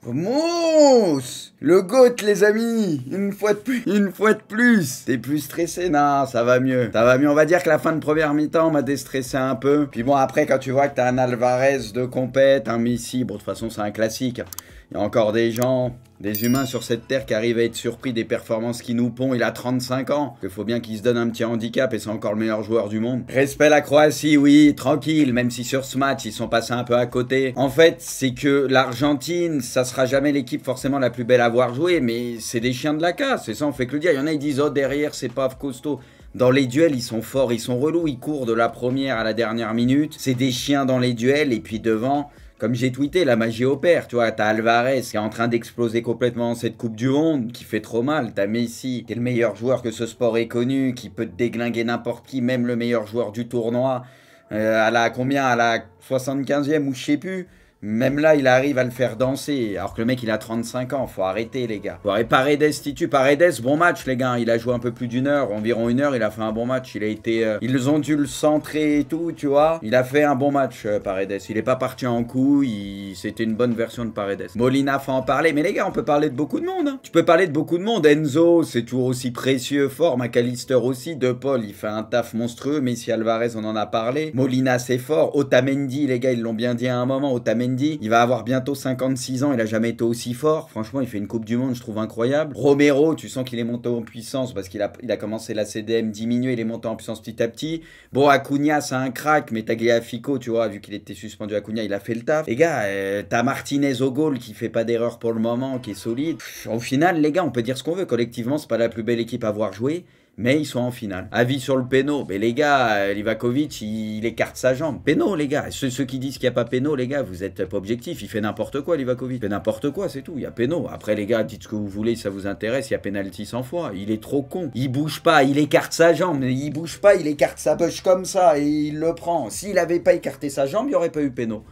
Mousse! Le GOAT, les amis! Une fois de plus, une fois de plus! T'es plus stressé? Non, ça va mieux. Ça va mieux. On va dire que la fin de première mi-temps m'a déstressé un peu. Puis bon, après, quand tu vois que t'as un Alvarez de compète, un Messi, bon, de toute façon, c'est un classique. Il y a encore des gens, des humains sur cette terre qui arrivent à être surpris des performances qu'il nous pond. Il a 35 ans. Il faut bien qu'il se donne un petit handicap et c'est encore le meilleur joueur du monde. Respect la Croatie, oui, tranquille, même si sur ce match, ils sont passés un peu à côté. En fait, c'est que l'Argentine, ça sera jamais l'équipe forcément la plus belle à voir jouer, mais c'est des chiens de la casse. C'est ça, on fait que le dire. Il y en a, ils disent, oh, derrière, c'est pas costaud. Dans les duels, ils sont forts, ils sont relous. Ils courent de la première à la dernière minute. C'est des chiens dans les duels et puis devant... Comme j'ai tweeté, la magie opère, tu vois, t'as Alvarez qui est en train d'exploser complètement cette Coupe du Monde, qui fait trop mal, t'as Messi, qui est le meilleur joueur que ce sport ait connu, qui peut te déglinguer n'importe qui, même le meilleur joueur du tournoi, à la combien, à la 75e ou je sais plus. Même là, il arrive à le faire danser, alors que le mec, il a 35 ans, faut arrêter, les gars. Faut arrêter. Paredes, Titu, Paredes, bon match, les gars, il a joué un peu plus d'une heure, environ une heure, il a fait un bon match, il a été... ils ont dû le centrer et tout, tu vois. Il a fait un bon match, Paredes, il est pas parti en couille, c'était une bonne version de Paredes. Molina, faut en parler, mais les gars, on peut parler de beaucoup de monde, hein. Tu peux parler de beaucoup de monde, Enzo, c'est toujours aussi précieux, fort, McAllister aussi, De Paul, il fait un taf monstrueux, Messi, Alvarez, on en a parlé. Molina, c'est fort, Otamendi, les gars, ils l'ont bien dit à un moment, Otamendi, il va avoir bientôt 56 ans, il a jamais été aussi fort. Franchement, il fait une Coupe du Monde, je trouve incroyable. Romero, tu sens qu'il est monté en puissance parce qu'il a commencé la CDM diminuée, il est monté en puissance petit à petit. Bon, Acuna, c'est un crack, mais Tagliafico, tu vois, vu qu'il était suspendu Acuna, il a fait le taf. Les gars, t'as Martinez au goal qui fait pas d'erreur pour le moment, qui est solide. Au final, les gars, on peut dire ce qu'on veut. Collectivement, c'est pas la plus belle équipe à avoir joué. Mais ils sont en finale. Avis sur le péno. Mais les gars, Livakovic, il écarte sa jambe. Péno, les gars. Ceux qui disent qu'il n'y a pas péno, les gars, vous êtes pas objectifs. Il fait n'importe quoi, Livakovic. Il fait n'importe quoi, c'est tout. Il y a péno. Après, les gars, dites ce que vous voulez, si ça vous intéresse. Il y a pénalty 100 fois. Il est trop con. Il bouge pas, il écarte sa jambe. Il bouge pas, il écarte sa poche comme ça et il le prend. S'il avait pas écarté sa jambe, il n'y aurait pas eu péno.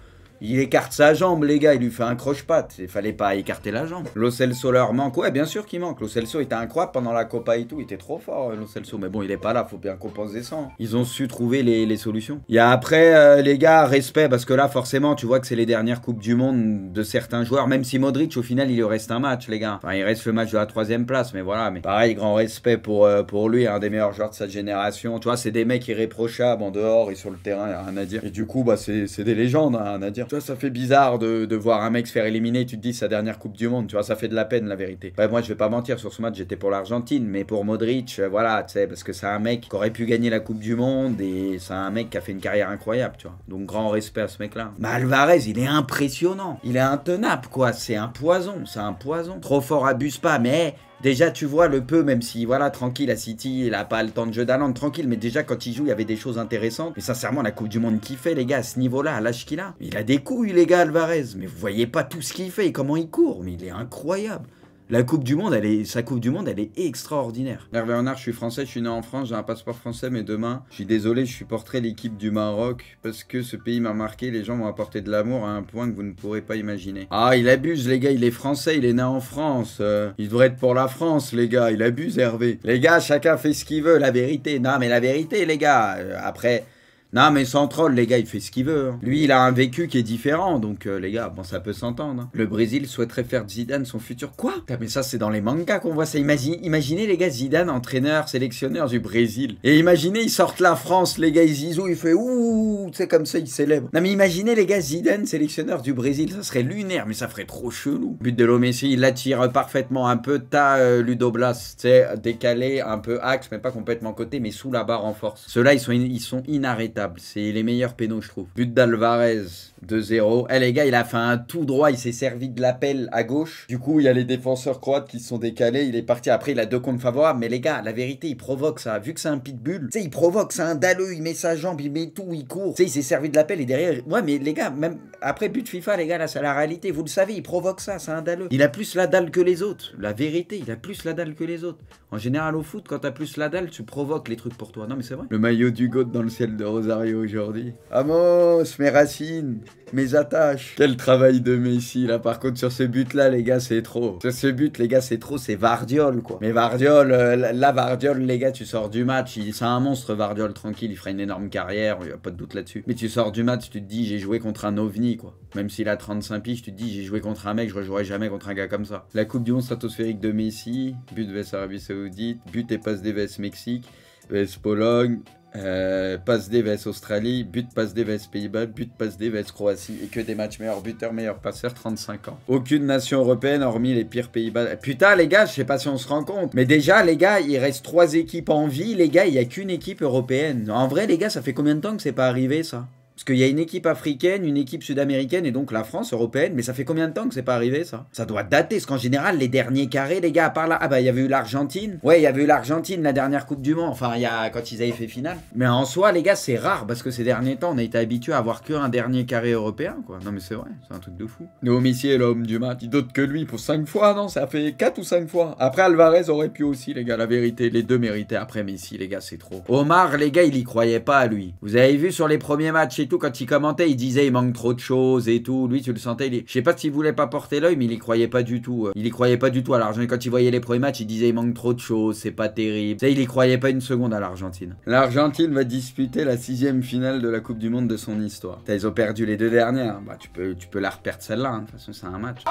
Il écarte sa jambe, les gars, il lui fait un croche-patte. Il fallait pas écarter la jambe. Lo Celso leur manque. Ouais, bien sûr qu'il manque. Lo Celso était incroyable pendant la Copa et tout. Il était trop fort, Lo Celso. Mais bon, il est pas là, faut bien compenser ça. Ils ont su trouver les solutions. Il y a après, les gars, respect, parce que là, forcément, tu vois que c'est les dernières Coupes du Monde de certains joueurs. Même si Modric, au final, il lui reste un match, les gars. Enfin, il reste le match de la 3e place, mais voilà. Mais pareil, grand respect pour lui, un des meilleurs joueurs de cette génération. Tu vois, c'est des mecs irréprochables en dehors et sur le terrain, il n'y a rien à dire. Et du coup, bah, c'est des légendes, hein, rien à dire. Tu vois, ça fait bizarre de voir un mec se faire éliminer, tu te dis sa dernière Coupe du Monde, tu vois, ça fait de la peine, la vérité. Ouais, moi, je vais pas mentir, sur ce match, j'étais pour l'Argentine, mais pour Modric, voilà, tu sais, parce que c'est un mec qui aurait pu gagner la Coupe du Monde et c'est un mec qui a fait une carrière incroyable, tu vois. Donc, grand respect à ce mec-là. Mais Alvarez, il est impressionnant. Il est intenable, quoi. C'est un poison, c'est un poison. Trop fort, abuse pas, mais... Déjà, tu vois, le peu, même si, voilà, tranquille, à City, il a pas le temps de jeu d'Haaland, tranquille, mais déjà, quand il joue, il y avait des choses intéressantes. Mais sincèrement, la Coupe du Monde qu'il fait, les gars, à ce niveau-là, à l'âge qu'il a, il a des couilles, les gars, Alvarez. Mais vous voyez pas tout ce qu'il fait et comment il court, mais il est incroyable. La Coupe du Monde, sa Coupe du Monde, elle est extraordinaire. Hervé Renard, je suis français, je suis né en France, j'ai un passeport français, mais demain, je suis désolé, je supporterai l'équipe du Maroc parce que ce pays m'a marqué, les gens m'ont apporté de l'amour à un point que vous ne pourrez pas imaginer. Ah, il abuse, les gars, il est français, il est né en France. Il devrait être pour la France, les gars, il abuse, Hervé. Les gars, chacun fait ce qu'il veut, la vérité. Non, mais la vérité, les gars, après... Non, mais sans troll, les gars, il fait ce qu'il veut. Hein. Lui, il a un vécu qui est différent, donc les gars, bon, ça peut s'entendre. Hein. Le Brésil souhaiterait faire de Zidane son futur. Quoi? Putain, mais ça, c'est dans les mangas qu'on voit ça. Imaginez, les gars, Zidane, entraîneur, sélectionneur du Brésil. Et imaginez, ils sortent la France, les gars, Zizou, il fait ouh, tu sais, comme ça, il célèbre. Non, mais imaginez, les gars, Zidane, sélectionneur du Brésil, ça serait lunaire, mais ça ferait trop chelou. But de Messi, il l'attire parfaitement un peu. T'as Ludo Blas, tu sais, décalé, un peu axe, mais pas complètement côté, mais sous la barre en force. Ceux-là, ils sont inarrêtables. C'est les meilleurs pénaux, je trouve. But d'Alvarez, 2-0. Eh les gars, il a fait un tout droit, il s'est servi de l'appel à gauche. Du coup, il y a les défenseurs croates qui se sont décalés, il est parti. Après, il a 2 comptes favorables. Mais les gars, la vérité, il provoque ça. Vu que c'est un pitbull, tu sais, il provoque, c'est un dalleux, il met sa jambe, il met tout, il court. Tu sais, il s'est servi de l'appel et derrière... Ouais, mais les gars, même après but FIFA, les gars, là, c'est la réalité. Vous le savez, il provoque ça, c'est un dalleux. Il a plus la dalle que les autres. La vérité, il a plus la dalle que les autres. En général, au foot, quand t'as plus la dalle, tu provoques les trucs pour toi. Non, mais c'est vrai. Le maillot du GOAT dans le ciel de Rosa. Rosario aujourd'hui. Amos, mes racines, mes attaches. Quel travail de Messi là. Par contre sur ce but là les gars c'est trop. Sur ce but les gars c'est trop, c'est Vardiol quoi. Mais Vardiol, là Vardiol les gars tu sors du match, c'est un monstre Vardiol, tranquille, il fera une énorme carrière, il n'y a pas de doute là-dessus. Mais tu sors du match, tu te dis j'ai joué contre un ovni quoi. Même s'il a 35 piges, tu te dis j'ai joué contre un mec, je rejouerai jamais contre un gars comme ça. La coupe du monde stratosphérique de Messi, but vs Arabie Saoudite, but et passe des vs Mexique, vs Pologne. Passe D vs Australie, but passe D vs Pays-Bas, but passe D vs Croatie et que des matchs meilleurs buteurs, meilleurs passeurs, 35 ans. Aucune nation européenne hormis les pires Pays-Bas. Putain les gars, je sais pas si on se rend compte, mais déjà les gars, il reste 3 équipes en vie, les gars, il y a qu'une équipe européenne. En vrai les gars, ça fait combien de temps que c'est pas arrivé ça? Parce qu'il y a une équipe africaine, une équipe sud-américaine et donc la France européenne. Mais ça fait combien de temps que c'est pas arrivé ça? Ça doit dater, parce qu'en général, les derniers carrés, les gars, à part là... Ah bah, il y avait eu l'Argentine. Ouais, il y avait eu l'Argentine, la dernière Coupe du Monde. Enfin, il y a... quand ils avaient fait finale. Mais en soi, les gars, c'est rare, parce que ces derniers temps, on a été habitués à avoir qu'un dernier carré européen, quoi. Non mais c'est vrai, c'est un truc de fou. Léo Messi est l'homme du match. Il d'autre que lui pour 5 fois, non? Ça fait 4 ou 5 fois. Après, Alvarez aurait pu aussi, les gars, la vérité. Les deux méritaient après Messi, les gars, c'est trop. Omar, les gars, il y croyait pas à lui. Vous avez vu sur les premiers matchs et tout, quand il commentait, il disait il manque trop de choses et tout. Lui, tu le sentais, je sais pas s'il voulait pas porter l'œil, mais il y croyait pas du tout. Il y croyait pas du tout à l'Argentine. Quand il voyait les premiers matchs, il disait il manque trop de choses, c'est pas terrible. Tu sais, il y croyait pas une seconde à l'Argentine. L'Argentine va disputer la 6e finale de la Coupe du Monde de son histoire. Ils ont perdu les 2 dernières. Bah, tu peux la reperdre celle-là. Hein. De toute façon, c'est un match.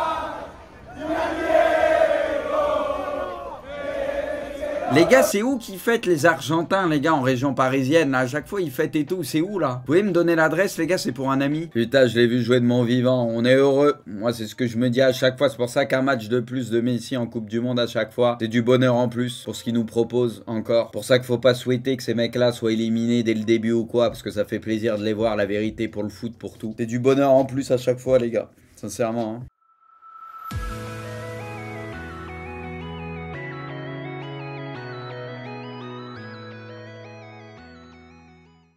Les gars, c'est où qu'ils fêtent les Argentins, les gars, en région parisienne, là? À chaque fois, ils fêtent et tout. C'est où, là? Vous pouvez me donner l'adresse, les gars? C'est pour un ami. Putain, je l'ai vu jouer de mon vivant. On est heureux. Moi, c'est ce que je me dis à chaque fois. C'est pour ça qu'un match de plus de Messi en Coupe du Monde à chaque fois, c'est du bonheur en plus pour ce qu'il nous propose encore. Pour ça qu'il faut pas souhaiter que ces mecs-là soient éliminés dès le début ou quoi, parce que ça fait plaisir de les voir, la vérité, pour le foot, pour tout. C'est du bonheur en plus à chaque fois, les gars. Sincèrement, hein.